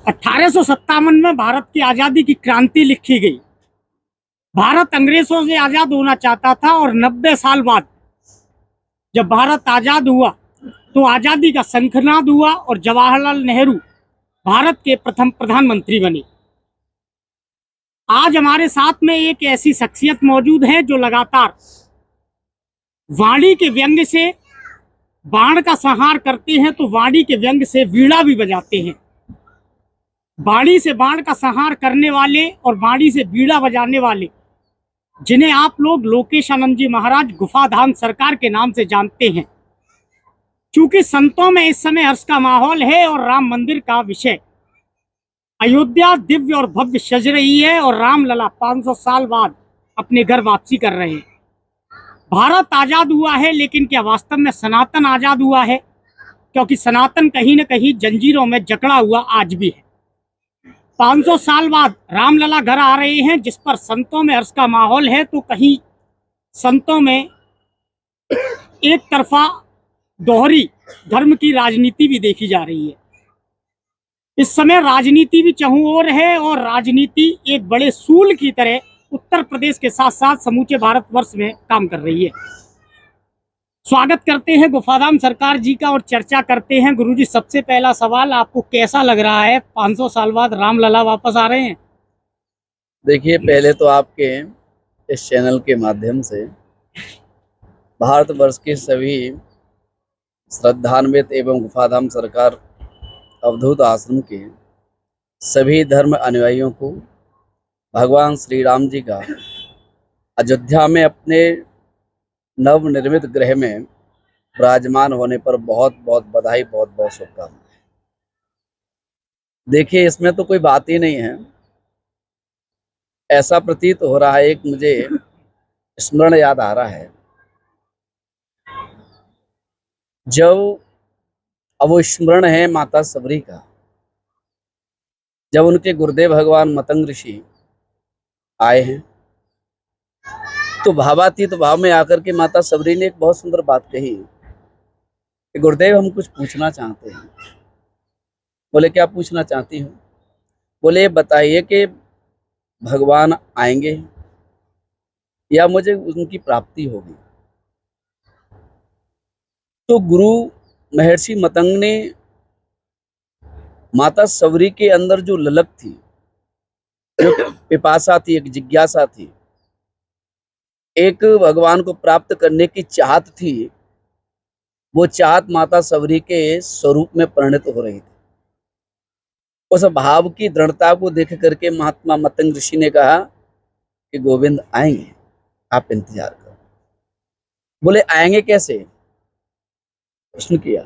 1857 में भारत की आजादी की क्रांति लिखी गई। भारत अंग्रेजों से आजाद होना चाहता था और 90 साल बाद जब भारत आजाद हुआ तो आजादी का शंखनाद हुआ और जवाहरलाल नेहरू भारत के प्रथम प्रधानमंत्री बने। आज हमारे साथ में एक ऐसी शख्सियत मौजूद है जो लगातार वाणी के व्यंग से बाण का संहार करते हैं तो वाणी के व्यंग से वीणा भी बजाते हैं। वाणी से बाण का संहार करने वाले और वाणी से वीणा बजाने वाले, जिन्हें आप लोग लोकेशानंद जी महाराज गुफाधाम सरकार के नाम से जानते हैं। चूंकि संतों में इस समय हर्ष का माहौल है और राम मंदिर का विषय अयोध्या दिव्य और भव्य सज रही है और रामलला 500 साल बाद अपने घर वापसी कर रहे हैं। भारत आजाद हुआ है, लेकिन क्या वास्तव में सनातन आजाद हुआ है? क्योंकि सनातन कहीं न कहीं जंजीरों में जकड़ा हुआ आज भी है। 500 साल बाद रामलला घर आ रहे हैं, जिस पर संतों में हर्ष का माहौल है, तो कहीं संतों में एक तरफा दोहरी धर्म की राजनीति भी देखी जा रही है। इस समय राजनीति भी चहुं ओर है और राजनीति एक बड़े सूल की तरह उत्तर प्रदेश के साथ साथ समूचे भारतवर्ष में काम कर रही है। स्वागत करते हैं गुफाधाम सरकार जी का और चर्चा करते हैं। गुरुजी, सबसे पहला सवाल, आपको कैसा लग रहा है 500 साल बाद रामलला वापस आ रहे हैं? देखिए, पहले तो आपके इस चैनल के माध्यम से भारतवर्ष के सभी श्रद्धान्वित एवं गुफाधाम सरकार अवधूत आश्रम के सभी धर्म अनुयायियों को भगवान श्री राम जी का अयोध्या में अपने नवनिर्मित गृह में विराजमान होने पर बहुत बहुत बधाई, बहुत बहुत शुभकामनाएं। देखिए, इसमें तो कोई बात ही नहीं है। ऐसा प्रतीत हो रहा है, एक मुझे स्मरण याद आ रहा है, जब अब वो स्मरण है माता सबरी का, जब उनके गुरुदेव भगवान मतंग ऋषि आए हैं तो भावातीत भाव में आकर के माता सबरी ने एक बहुत सुंदर बात कही कि गुरुदेव, हम कुछ पूछना चाहते हैं। बोले, क्या पूछना चाहती हूँ? बोले, बताइए कि भगवान आएंगे या मुझे उनकी प्राप्ति होगी? तो गुरु महर्षि मतंग ने माता सबरी के अंदर जो ललक थी, जो पिपासा थी, एक जिज्ञासा थी, एक भगवान को प्राप्त करने की चाहत थी, वो चाहत माता सबरी के स्वरूप में परिणत हो रही थी। उस भाव की दृढ़ता को देख करके महात्मा मतंग ऋषि ने कहा कि गोविंद आएंगे, आप इंतजार करो। बोले, आएंगे कैसे? प्रश्न किया।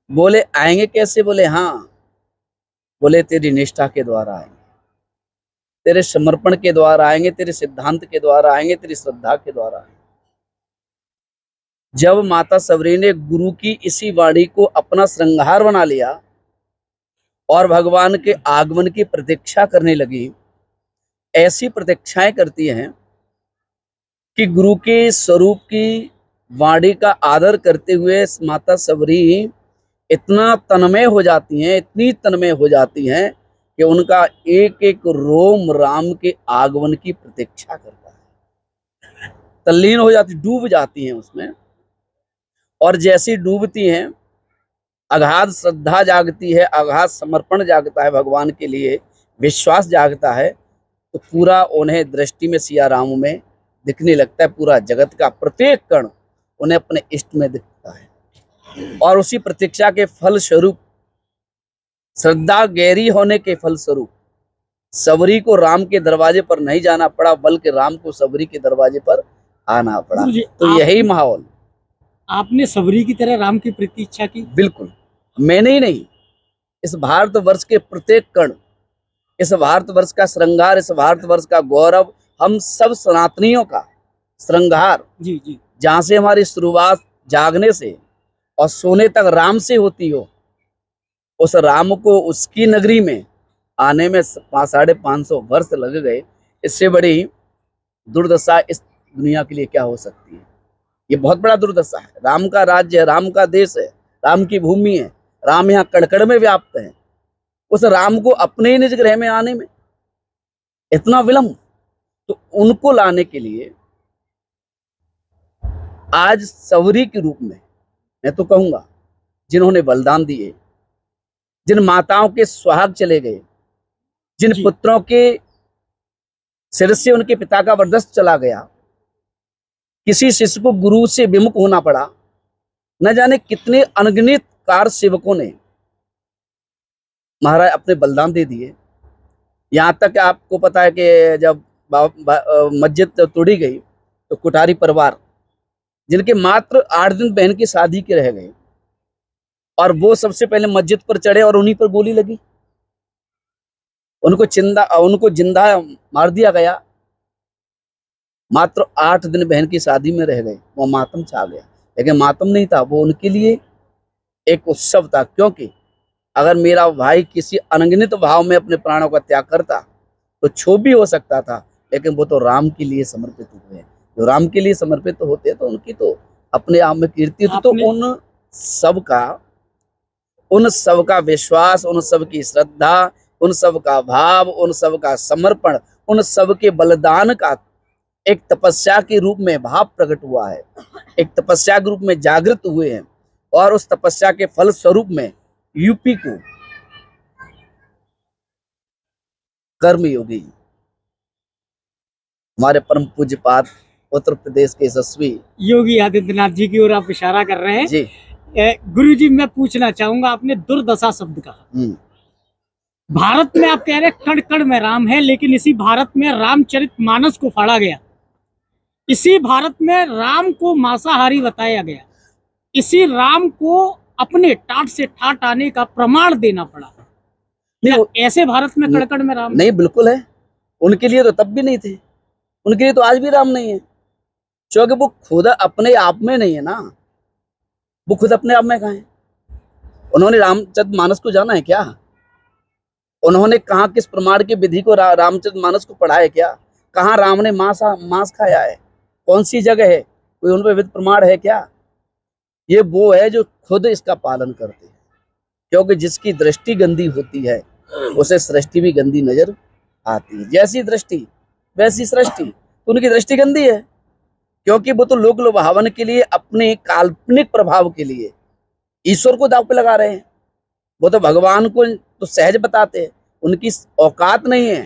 बोले, आएंगे कैसे? बोले, हाँ। बोले, तेरी निष्ठा के द्वारा आएंगे, तेरे समर्पण के द्वारा आएंगे, तेरे सिद्धांत के द्वारा आएंगे, तेरी श्रद्धा के द्वारा आएंगे। जब माता सबरी ने गुरु की इसी वाणी को अपना श्रृंगार बना लिया और भगवान के आगमन की प्रतीक्षा करने लगी, ऐसी प्रतीक्षाएं करती हैं कि गुरु के स्वरूप की वाणी का आदर करते हुए माता सबरी इतना तन्मय हो जाती हैं, इतनी तन्मय हो जाती हैं कि उनका एक एक रोम राम के आगमन की प्रतीक्षा करता है। तल्लीन हो जाती, डूब जाती हैं उसमें। और जैसी डूबती हैं, अगाध श्रद्धा जागती है, अगाध समर्पण जागता है भगवान के लिए, विश्वास जागता है, तो पूरा उन्हें दृष्टि में सिया राम में दिखने लगता है। पूरा जगत का प्रत्येक कण उन्हें अपने इष्ट में दिखता है। और उसी प्रतीक्षा के फल स्वरूप, श्रद्धा गहरी होने के फल स्वरूप, सबरी को राम के दरवाजे पर नहीं जाना पड़ा, बल्कि राम को सबरी के दरवाजे पर आना पड़ा। तो यही माहौल। आपने सबरी की तरह राम की प्रतीक्षा की? बिल्कुल। मैंने ही नहीं, इस भारतवर्ष के प्रत्येक कण, इस भारतवर्ष का श्रृंगार, इस भारतवर्ष का गौरव, हम सब सनातनियों का श्रृंगार, जी जी, जहाँ से हमारी शुरुआत जागने से और सोने तक राम से होती हो, उस राम को उसकी नगरी में आने में 550 वर्ष लग गए। इससे बड़ी दुर्दशा इस दुनिया के लिए क्या हो सकती है? ये बहुत बड़ा दुर्दशा है। राम का राज्य है, राम का देश है, राम की भूमि है, राम यहाँ कण कण में व्याप्त है। उस राम को अपने ही निज गृह में आने में इतना विलंब। तो उनको लाने के लिए आज सवरी के रूप में मैं तो कहूंगा, जिन्होंने बलिदान दिए, जिन माताओं के सुहाग चले गए, जिन जी। पुत्रों के सिर से उनके पिता का वरदस्त चला गया, किसी शिष्य को गुरु से विमुख होना पड़ा, न जाने कितने अनगिनत कार सेवकों ने महाराज अपने बलिदान दे दिए। यहाँ तक आपको पता है कि जब मस्जिद तोड़ी गई तो कुठारी परिवार, जिनके मात्र 8 दिन बहन की शादी के रह गए, और वो सबसे पहले मस्जिद पर चढ़े और उन्हीं पर गोली लगी, उनको जिंदा मार दिया गया। मात्र 8 दिन बहन की शादी में रह गए, वो मातम छा गया। लेकिन मातम नहीं था, वो उनके लिए एक उत्सव था, क्योंकि अगर मेरा भाई किसी अनगिनत भाव में अपने प्राणों का त्याग करता तो क्षोभ भी हो सकता था, लेकिन वो तो राम के लिए समर्पित हुए। जो राम के लिए समर्पित होते हैं तो उनकी तो अपने आप में कीर्ति। तो उन सब का विश्वास, उन सब की श्रद्धा, उन सब का भाव, उन सब का समर्पण, उन सब के बलिदान का एक तपस्या के रूप में भाव प्रकट हुआ है, एक तपस्या के रूप में जागृत हुए हैं। और उस तपस्या के फल स्वरूप में यूपी को कर्मयोगी हमारे परम पूज्यपाद उत्तर प्रदेश के यशस्वी योगी आदित्यनाथ जी की ओर आप इशारा कर रहे हैं जी। गुरु जी, मैं पूछना चाहूंगा, आपने दुर्दशा शब्द कहा। भारत में आप कह रहे हैं कण कण में राम है, लेकिन इसी भारत में रामचरितमानस को फाड़ा गया, इसी भारत में राम को मांसाहारी बताया गया, इसी राम को अपने टाट से ठाट आने का प्रमाण देना पड़ा। नहीं, ऐसे भारत में कण कण में राम नहीं, बिल्कुल है। उनके लिए तो तब भी नहीं थे, उनके लिए तो आज भी राम नहीं है, क्योंकि वो खुद अपने आप में नहीं है ना। वो खुद अपने आप में कहाँ है? उन्होंने रामचरितमानस को जाना है क्या? उन्होंने कहाँ किस प्रमाण की विधि को रामचरितमानस को पढ़ा है क्या? कहाँ राम ने मांस खाया है? कौन सी जगह है? कोई उन पर विधि प्रमाण है क्या? ये वो है जो खुद इसका पालन करते हैं, क्योंकि जिसकी दृष्टि गंदी होती है उसे सृष्टि भी गंदी नजर आती है। जैसी दृष्टि वैसी सृष्टि। तो उनकी दृष्टि गंदी है, क्योंकि वो तो लोक लुभावन के लिए, अपने काल्पनिक प्रभाव के लिए ईश्वर को दांव पे लगा रहे हैं। वो तो भगवान को तो सहज बताते हैं, उनकी औकात नहीं है।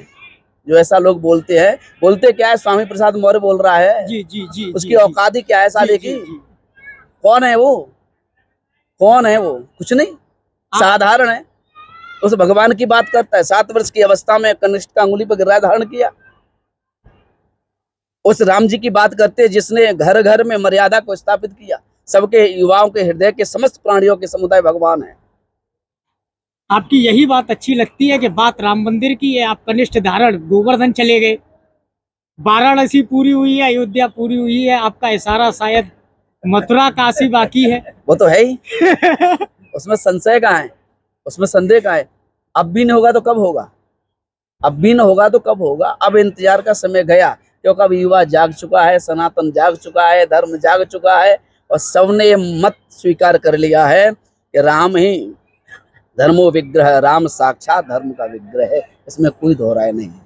जो ऐसा लोग बोलते हैं, बोलते क्या है, स्वामी प्रसाद मौर्य बोल रहा है, जी जी जी, उसकी औकात ही क्या है साले की? कौन है वो? कौन है वो? कुछ नहीं, साधारण है। उस भगवान की बात करता है। 7 वर्ष की अवस्था में कनिष्ठ का अंगुली पर गिरा धारण किया। उस राम जी की बात करते हैं जिसने घर घर में मर्यादा को स्थापित किया। सबके युवाओं के हृदय के समस्त प्राणियों के समुदाय भगवान है। आपकी यही बात अच्छी लगती है कि बात राम मंदिर की है। आप कनिष्ठ धारण गोवर्धन चले गए, वाराणसी पूरी हुई है, अयोध्या पूरी हुई है, आपका इशारा शायद मथुरा काशी बाकी है। वो तो है ही। उसमें संशय कहाँ है? उसमें संदेह कहाँ है? अब भी नहीं होगा तो कब होगा? अब भी न होगा तो कब होगा? अब इंतजार का समय गया, क्योंकि अब युवा जाग चुका है, सनातन जाग चुका है, धर्म जाग चुका है, और सबने ये मत स्वीकार कर लिया है कि राम ही धर्मो विग्रह, राम साक्षात धर्म का विग्रह है। इसमें कोई दोहराय नहीं है।